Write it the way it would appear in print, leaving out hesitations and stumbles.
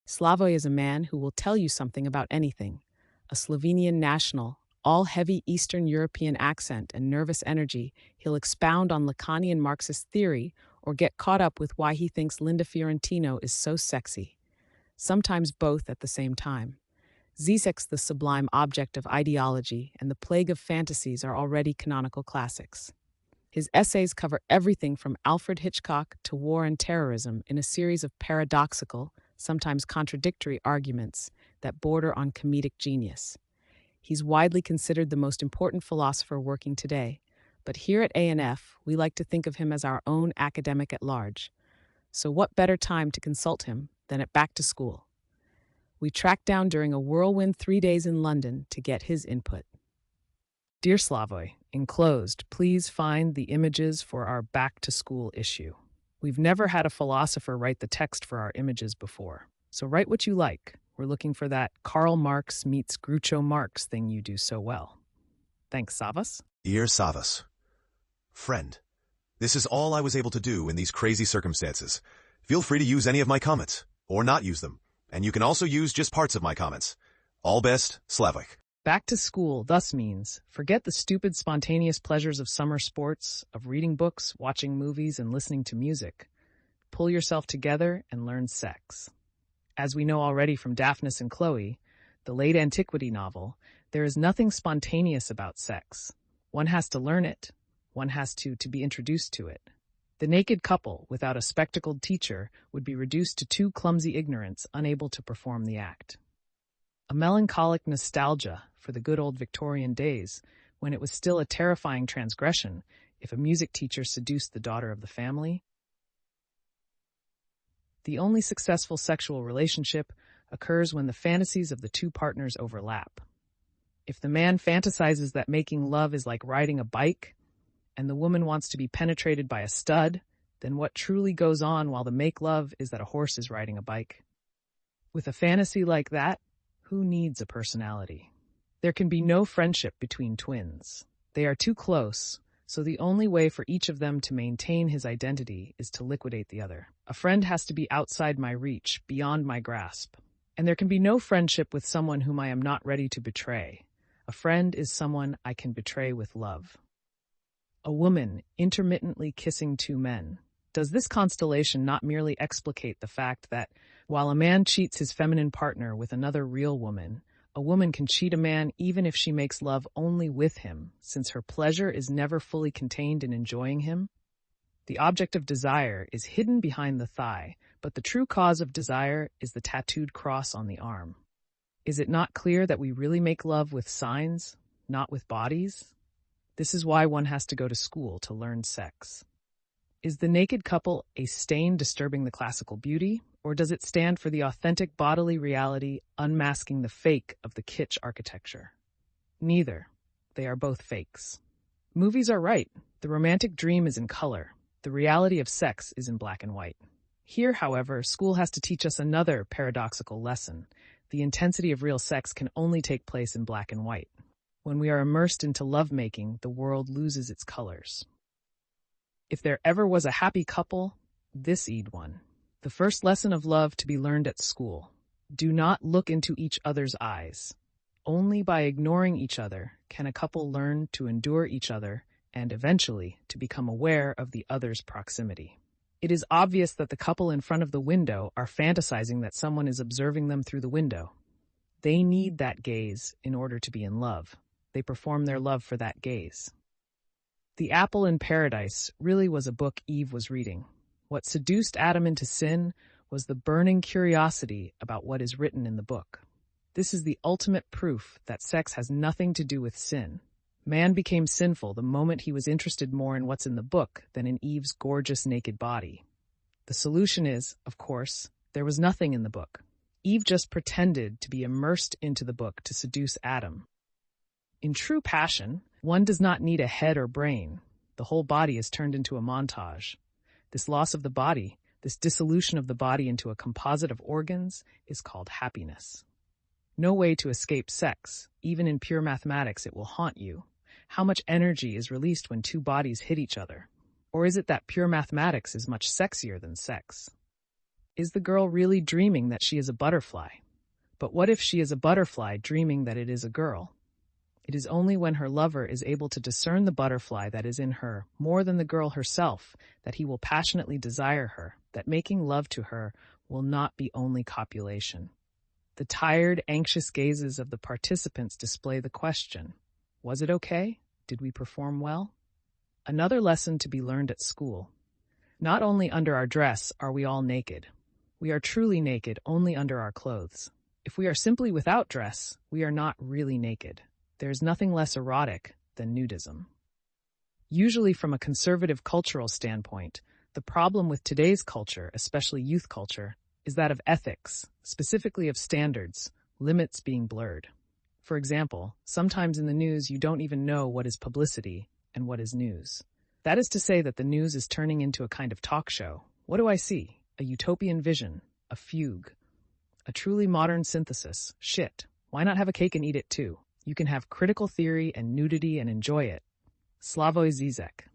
Slavoj is a man who will tell you something about anything. A Slovenian national, all heavy Eastern European accent and nervous energy, he'll expound on Lacanian Marxist theory or get caught up with why he thinks Linda Fiorentino is so sexy. Sometimes both at the same time. Zizek's The Sublime Object of Ideology and The Plague of Fantasies are already canonical classics. His essays cover everything from Alfred Hitchcock to war and terrorism in a series of paradoxical, sometimes contradictory arguments that border on comedic genius. He's widely considered the most important philosopher working today, but here at ANF, we like to think of him as our own academic at large. So what better time to consult him than at Back to School? We tracked down during a whirlwind 3 days in London to get his input. Dear Slavoj, enclosed, please find the images for our Back to School issue. We've never had a philosopher write the text for our images before, so write what you like. We're looking for that Karl Marx meets Groucho Marx thing you do so well. Thanks, Savas. Dear Savas, friend, this is all I was able to do in these crazy circumstances. Feel free to use any of my comments, or not use them, and you can also use just parts of my comments. All best, Slavoj. Back to school thus means forget the stupid spontaneous pleasures of summer sports, of reading books, watching movies, and listening to music. Pull yourself together and learn sex. As we know already from Daphnis and Chloe, the late antiquity novel, there is nothing spontaneous about sex. One has to learn it. One has to be introduced to it. The naked couple, without a spectacled teacher, would be reduced to two clumsy ignorants unable to perform the act. A melancholic nostalgia for the good old Victorian days, when it was still a terrifying transgression if a music teacher seduced the daughter of the family. The only successful sexual relationship occurs when the fantasies of the two partners overlap. If the man fantasizes that making love is like riding a bike, and the woman wants to be penetrated by a stud, then what truly goes on while the make-love is that a horse is riding a bike? With a fantasy like that, who needs a personality? There can be no friendship between twins. They are too close, so the only way for each of them to maintain his identity is to liquidate the other. A friend has to be outside my reach, beyond my grasp. And there can be no friendship with someone whom I am not ready to betray. A friend is someone I can betray with love. A woman intermittently kissing two men. Does this constellation not merely explicate the fact that, while a man cheats his feminine partner with another real woman, a woman can cheat a man even if she makes love only with him, since her pleasure is never fully contained in enjoying him? The object of desire is hidden behind the thigh, but the true cause of desire is the tattooed cross on the arm. Is it not clear that we really make love with signs, not with bodies? This is why one has to go to school to learn sex. Is the naked couple a stain disturbing the classical beauty, or does it stand for the authentic bodily reality unmasking the fake of the kitsch architecture? Neither. They are both fakes. Movies are right. The romantic dream is in color. The reality of sex is in black and white. Here, however, school has to teach us another paradoxical lesson. The intensity of real sex can only take place in black and white. When we are immersed into lovemaking, the world loses its colors. If there ever was a happy couple, this-Eid one. The first lesson of love to be learned at school. Do not look into each other's eyes. Only by ignoring each other can a couple learn to endure each other and eventually to become aware of the other's proximity. It is obvious that the couple in front of the window are fantasizing that someone is observing them through the window. They need that gaze in order to be in love. They perform their love for that gaze. The Apple in Paradise really was a book Eve was reading. What seduced Adam into sin was the burning curiosity about what is written in the book. This is the ultimate proof that sex has nothing to do with sin. Man became sinful the moment he was interested more in what's in the book than in Eve's gorgeous naked body. The solution is, of course, there was nothing in the book. Eve just pretended to be immersed into the book to seduce Adam. In true passion, one does not need a head or brain. The whole body is turned into a montage. This loss of the body, this dissolution of the body into a composite of organs, is called happiness. No way to escape sex. Even in pure mathematics, it will haunt you. How much energy is released when two bodies hit each other? Or is it that pure mathematics is much sexier than sex? Is the girl really dreaming that she is a butterfly? But what if she is a butterfly dreaming that it is a girl? It is only when her lover is able to discern the butterfly that is in her more than the girl herself that he will passionately desire her, that making love to her will not be only copulation. The tired, anxious gazes of the participants display the question, was it okay? Did we perform well? Another lesson to be learned at school. Not only under our dress are we all naked. We are truly naked only under our clothes. If we are simply without dress, we are not really naked. There is nothing less erotic than nudism. Usually from a conservative cultural standpoint, the problem with today's culture, especially youth culture, is that of ethics, specifically of standards, limits being blurred. For example, sometimes in the news you don't even know what is publicity and what is news. That is to say that the news is turning into a kind of talk show. What do I see? A utopian vision, a fugue, a truly modern synthesis. Shit, why not have a cake and eat it too? You can have critical theory and nudity and enjoy it. Slavoj Žižek.